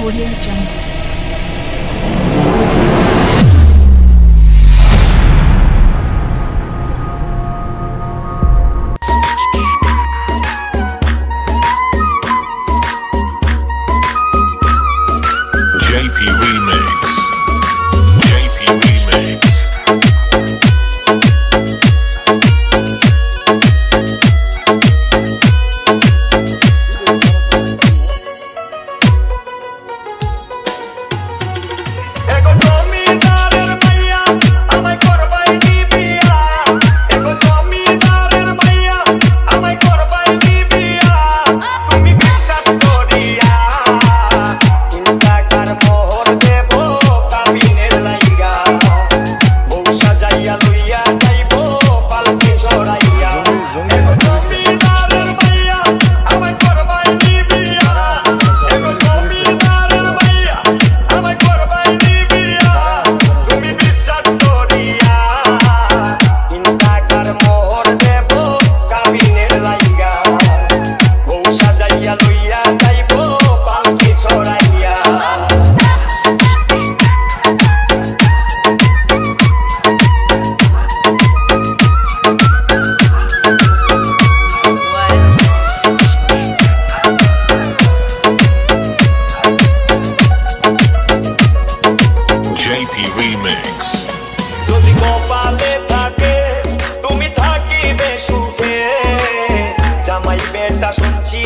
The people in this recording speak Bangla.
Audio Jungle. JP Remix. JP Remix. Ego জমিদারের মাইয়া আমায় করবাই দিবিয়া ego জমিদারের মাইয়া আমায় করবাই দিবিয়া তুমি বিশ্বাস করিয়া টাকার মোহর দেব কাবিনের লাইগা বউ সাজাইয়া লইয়া যাইবো পালকি চড়াইয়া ego জমিদারের মাইয়া আমায় করবাই দিবিয়া ego জমিদারের মাইয়া আমায় করবাই দিবিয়া তুমি বিশ্বাস করিয়া টাকার মোহর দেব কাবিনের লাইগা বউ সাজাইয়া লইয়া যাইবো পালকি চড়াইয়া JP Remix. যদি কপালে থাকে তুমি থাকিবে সুখে জামাই বেটা শুনছি